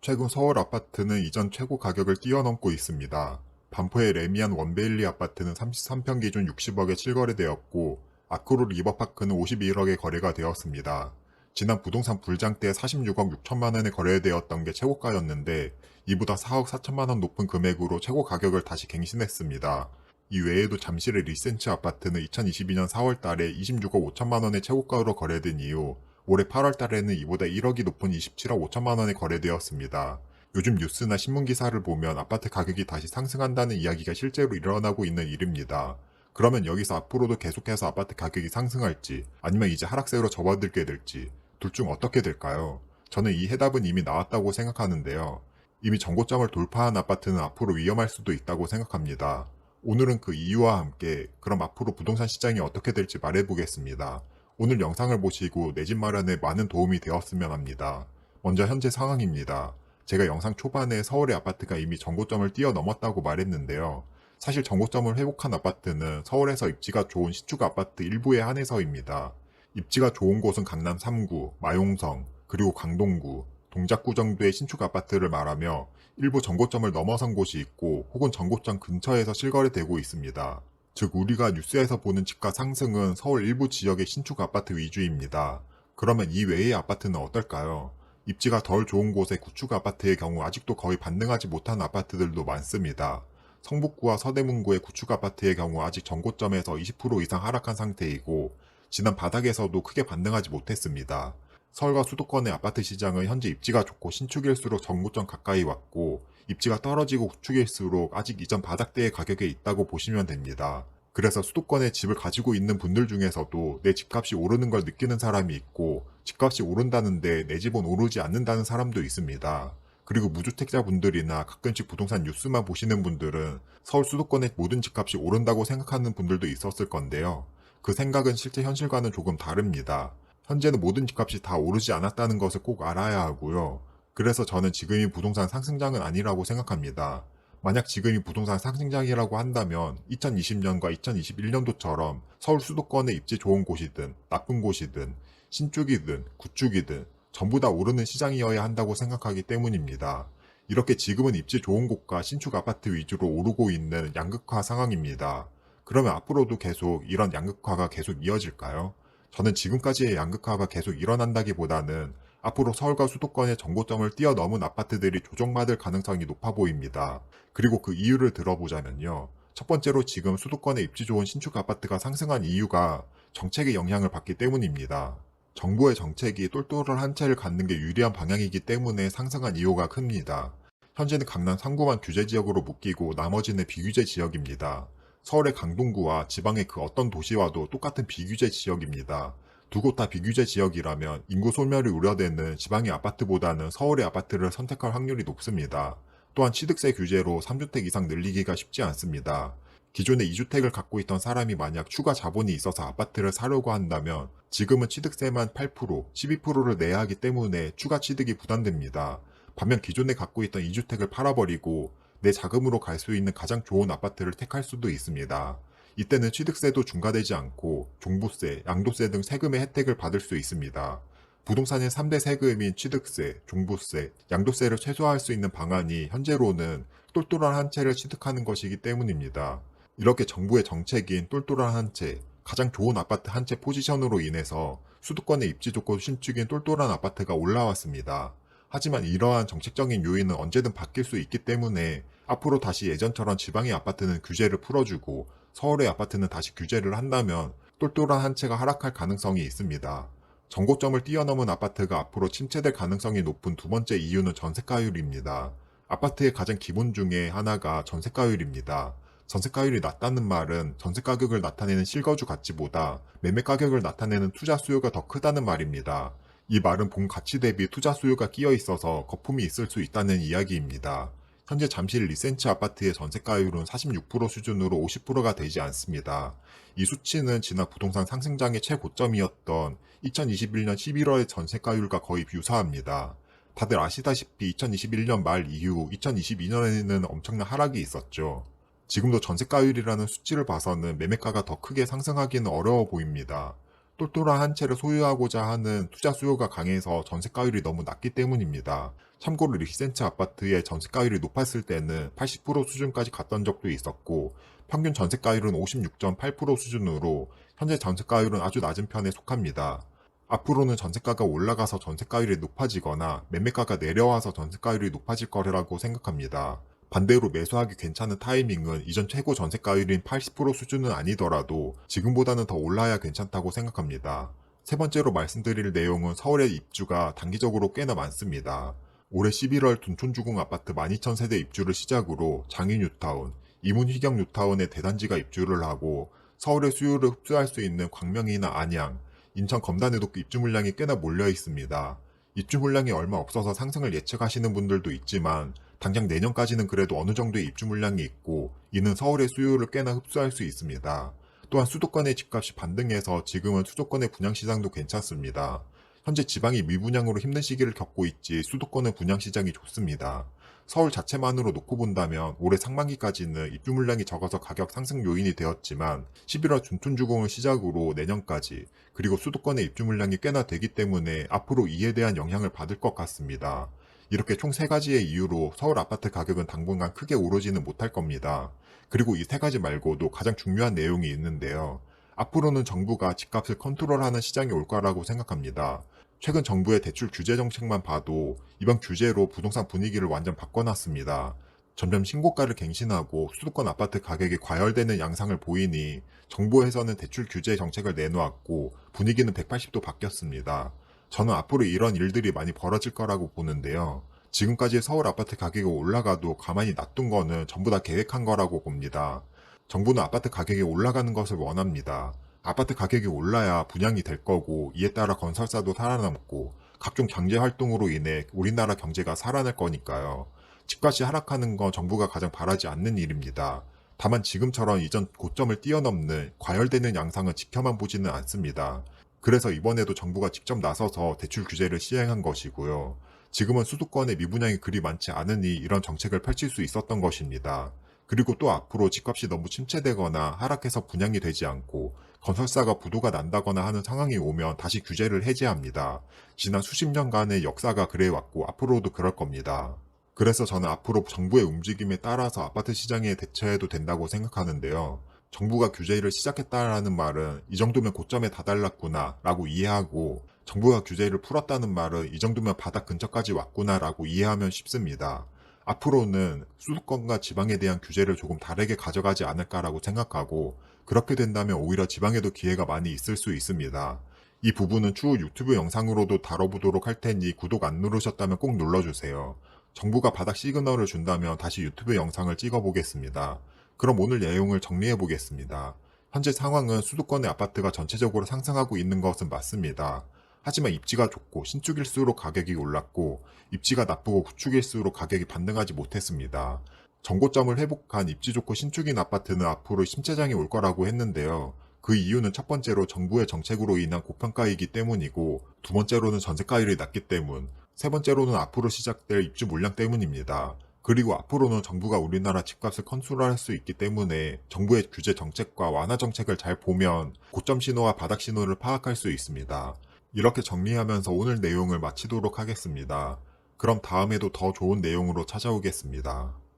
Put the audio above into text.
최근 서울 아파트는 이전 최고 가격을 뛰어넘고 있습니다. 반포의 레미안 원베일리 아파트는 33평 기준 60억에 실거래되었고, 아크로 리버파크는 51억에 거래가 되었습니다. 지난 부동산 불장 때 46억 6천만 원에 거래되었던 게 최고가였는데, 이보다 4억 4천만 원 높은 금액으로 최고 가격을 다시 갱신했습니다. 이 외에도 잠실의 리센츠 아파트는 2022년 4월 달에 26억 5천만 원의 최고가로 거래된 이후 올해 8월 달에는 이보다 1억이 높은 27억 5천만 원에 거래되었습니다. 요즘 뉴스나 신문 기사를 보면 아파트 가격이 다시 상승한다는 이야기가 실제로 일어나고 있는 일입니다. 그러면 여기서 앞으로도 계속해서 아파트 가격이 상승할지 아니면 이제 하락세로 접어들게 될지 둘 중 어떻게 될까요? 저는 이 해답은 이미 나왔다고 생각하는데요. 이미 정고점을 돌파한 아파트는 앞으로 위험할 수도 있다고 생각합니다. 오늘은 그 이유와 함께 그럼 앞으로 부동산 시장이 어떻게 될지 말해보겠습니다. 오늘 영상을 보시고 내 집 마련에 많은 도움이 되었으면 합니다. 먼저 현재 상황입니다. 제가 영상 초반에 서울의 아파트가 이미 정고점을 뛰어넘었다고 말했는데요. 사실 정고점을 회복한 아파트는 서울에서 입지가 좋은 신축 아파트 일부에 한해서입니다. 입지가 좋은 곳은 강남 3구, 마용성, 그리고 강동구, 동작구 정도의 신축 아파트를 말하며 일부 정고점을 넘어선 곳이 있고 혹은 정고점 근처에서 실거래되고 있습니다. 즉 우리가 뉴스에서 보는 집가 상승은 서울 일부 지역의 신축 아파트 위주입니다. 그러면 이 외의 아파트는 어떨까요? 입지가 덜 좋은 곳의 구축 아파트의 경우 아직도 거의 반등하지 못한 아파트들도 많습니다. 성북구와 서대문구의 구축 아파트의 경우 아직 정고점에서 20% 이상 하락한 상태이고 지난 바닥에서도 크게 반등하지 못했습니다. 서울과 수도권의 아파트 시장은 현재 입지가 좋고 신축일수록 정고점 가까이 왔고 입지가 떨어지고 구축일수록 아직 이전 바닥대의 가격에 있다고 보시면 됩니다. 그래서 수도권에 집을 가지고 있는 분들 중에서도 내 집값이 오르는 걸 느끼는 사람이 있고 집값이 오른다는데 내 집은 오르지 않는다는 사람도 있습니다. 그리고 무주택자분들이나 가끔씩 부동산 뉴스만 보시는 분들은 서울 수도권의 모든 집값이 오른다고 생각하는 분들도 있었을 건데요. 그 생각은 실제 현실과는 조금 다릅니다. 현재는 모든 집값이 다 오르지 않았다는 것을 꼭 알아야 하고요. 그래서 저는 지금이 부동산 상승장은 아니라고 생각합니다. 만약 지금이 부동산 상승장이라고 한다면 2020년과 2021년도처럼 서울 수도권의 입지 좋은 곳이든 나쁜 곳이든 신축이든 구축이든 전부 다 오르는 시장이어야 한다고 생각하기 때문입니다. 이렇게 지금은 입지 좋은 곳과 신축 아파트 위주로 오르고 있는 양극화 상황입니다. 그러면 앞으로도 계속 이런 양극화가 계속 이어질까요? 저는 지금까지의 양극화가 계속 일어난다기보다는 앞으로 서울과 수도권의 정고점을 뛰어넘은 아파트들이 조정받을 가능성이 높아 보입니다. 그리고 그 이유를 들어보자면요. 첫 번째로 지금 수도권의 입지 좋은 신축 아파트가 상승한 이유가 정책의 영향을 받기 때문입니다. 정부의 정책이 똘똘한 채를 갖는 게 유리한 방향이기 때문에 상승한 이유가 큽니다. 현재는 강남 3구만 규제 지역으로 묶이고 나머지는 비규제 지역입니다. 서울의 강동구와 지방의 그 어떤 도시와도 똑같은 비규제 지역입니다. 두 곳 다 비규제 지역이라면 인구 소멸이 우려되는 지방의 아파트보다는 서울의 아파트를 선택할 확률이 높습니다. 또한 취득세 규제로 3주택 이상 늘리기가 쉽지 않습니다. 기존에 2주택을 갖고 있던 사람이 만약 추가 자본이 있어서 아파트를 사려고 한다면 지금은 취득세만 8%, 12%를 내야 하기 때문에 추가 취득이 부담됩니다. 반면 기존에 갖고 있던 2주택을 팔아버리고 내 자금으로 갈 수 있는 가장 좋은 아파트를 택할 수도 있습니다. 이때는 취득세도 중과되지 않고 종부세, 양도세 등 세금의 혜택을 받을 수 있습니다. 부동산의 3대 세금인 취득세, 종부세, 양도세를 최소화할 수 있는 방안이 현재로는 똘똘한 한 채를 취득하는 것이기 때문입니다. 이렇게 정부의 정책인 똘똘한 한 채, 가장 좋은 아파트 한 채 포지션으로 인해서 수도권의 입지 좋고 신축인 똘똘한 아파트가 올라왔습니다. 하지만 이러한 정책적인 요인은 언제든 바뀔 수 있기 때문에 앞으로 다시 예전처럼 지방의 아파트는 규제를 풀어주고 서울의 아파트는 다시 규제를 한다면 똘똘한 한 채가 하락할 가능성이 있습니다. 정고점을 뛰어넘은 아파트가 앞으로 침체될 가능성이 높은 두 번째 이유는 전세가율입니다. 아파트의 가장 기본 중에 하나가 전세가율입니다. 전세가율이 낮다는 말은 전세가격을 나타내는 실거주 가치보다 매매 가격을 나타내는 투자 수요가 더 크다는 말입니다. 이 말은 본 가치 대비 투자 수요가 끼어 있어서 거품이 있을 수 있다는 이야기입니다. 현재 잠실 리센츠 아파트의 전세가율은 46% 수준으로 50%가 되지 않습니다. 이 수치는 지난 부동산 상승장의 최고점이었던 2021년 11월의 전세가율과 거의 유사합니다. 다들 아시다시피 2021년 말 이후 2022년에는 엄청난 하락이 있었죠. 지금도 전세가율이라는 수치를 봐서는 매매가가 더 크게 상승하기는 어려워 보입니다. 똘똘한 한 채를 소유하고자 하는 투자 수요가 강해서 전세가율이 너무 낮기 때문입니다. 참고로 리센트 아파트의 전세가율이 높았을 때는 80% 수준까지 갔던 적도 있었고 평균 전세가율은 56.8% 수준으로 현재 전세가율은 아주 낮은 편에 속합니다. 앞으로는 전세가가 올라가서 전세가율이 높아지거나 매매가가 내려와서 전세가율이 높아질 거라고 생각합니다. 반대로 매수하기 괜찮은 타이밍은 이전 최고 전세가율인 80% 수준은 아니더라도 지금보다는 더 올라야 괜찮다고 생각합니다. 세 번째로 말씀드릴 내용은 서울의 입주가 단기적으로 꽤나 많습니다. 올해 11월 둔촌주공 아파트 12,000세대 입주를 시작으로 장인 뉴타운, 이문 희경 뉴타운의 대단지가 입주를 하고 서울의 수요를 흡수할 수 있는 광명이나 안양, 인천 검단에도 입주 물량이 꽤나 몰려 있습니다. 입주 물량이 얼마 없어서 상승을 예측하시는 분들도 있지만 당장 내년까지는 그래도 어느 정도의 입주 물량이 있고 이는 서울의 수요를 꽤나 흡수할 수 있습니다. 또한 수도권의 집값이 반등해서 지금은 수도권의 분양시장도 괜찮습니다. 현재 지방이 미분양으로 힘든 시기를 겪고 있지 수도권의 분양시장이 좋습니다. 서울 자체만으로 놓고 본다면 올해 상반기까지는 입주 물량이 적어서 가격 상승 요인이 되었지만 11월 준촌주공을 시작으로 내년까지 그리고 수도권의 입주 물량이 꽤나 되기 때문에 앞으로 이에 대한 영향을 받을 것 같습니다. 이렇게 총 3가지의 이유로 서울 아파트 가격은 당분간 크게 오르지는 못할 겁니다. 그리고 이 3가지 말고도 가장 중요한 내용이 있는데요. 앞으로는 정부가 집값을 컨트롤하는 시장이 올 거라고 생각합니다. 최근 정부의 대출 규제 정책만 봐도 이번 규제로 부동산 분위기를 완전 바꿔놨습니다. 점점 신고가를 갱신하고 수도권 아파트 가격이 과열되는 양상을 보이니 정부에서는 대출 규제 정책을 내놓았고 분위기는 180도 바뀌었습니다. 저는 앞으로 이런 일들이 많이 벌어질 거라고 보는데요. 지금까지 서울 아파트 가격이 올라가도 가만히 놔둔 거는 전부 다 계획한 거라고 봅니다. 정부는 아파트 가격이 올라가는 것을 원합니다. 아파트 가격이 올라야 분양이 될 거고 이에 따라 건설사도 살아남고 각종 경제 활동으로 인해 우리나라 경제가 살아날 거니까요. 집값이 하락하는 건 정부가 가장 바라지 않는 일입니다. 다만 지금처럼 이전 고점을 뛰어넘는 과열되는 양상은 지켜만 보지는 않습니다. 그래서 이번에도 정부가 직접 나서서 대출 규제를 시행한 것이고요. 지금은 수도권에 미분양이 그리 많지 않으니 이런 정책을 펼칠 수 있었던 것입니다. 그리고 또 앞으로 집값이 너무 침체되거나 하락해서 분양이 되지 않고 건설사가 부도가 난다거나 하는 상황이 오면 다시 규제를 해제합니다. 지난 수십 년간의 역사가 그래왔고 앞으로도 그럴 겁니다. 그래서 저는 앞으로 정부의 움직임에 따라서 아파트 시장에 대처해도 된다고 생각하는데요. 정부가 규제를 시작했다라는 말은 이 정도면 고점에 다달랐구나 라고 이해하고 정부가 규제를 풀었다는 말은 이 정도면 바닥 근처까지 왔구나 라고 이해하면 쉽습니다. 앞으로는 수도권과 지방에 대한 규제를 조금 다르게 가져가지 않을까라고 생각하고 그렇게 된다면 오히려 지방에도 기회가 많이 있을 수 있습니다. 이 부분은 추후 유튜브 영상으로도 다뤄보도록 할 테니 구독 안 누르셨다면 꼭 눌러주세요. 정부가 바닥 시그널을 준다면 다시 유튜브 영상을 찍어보겠습니다. 그럼 오늘 내용을 정리해보겠습니다. 현재 상황은 수도권의 아파트가 전체적으로 상승하고 있는 것은 맞습니다. 하지만 입지가 좋고 신축일수록 가격이 올랐고 입지가 나쁘고 구축일수록 가격이 반등하지 못했습니다. 정고점을 회복한 입지 좋고 신축인 아파트는 앞으로 심체장이 올 거라고 했는데요. 그 이유는 첫 번째로 정부의 정책으로 인한 고평가이기 때문이고 두 번째로는 전세가율이 낮기 때문, 세 번째로는 앞으로 시작될 입주 물량 때문입니다. 그리고 앞으로는 정부가 우리나라 집값을 컨트롤할 수 있기 때문에 정부의 규제 정책과 완화 정책을 잘 보면 고점 신호와 바닥 신호를 파악할 수 있습니다. 이렇게 정리하면서 오늘 내용을 마치도록 하겠습니다. 그럼 다음에도 더 좋은 내용으로 찾아오겠습니다.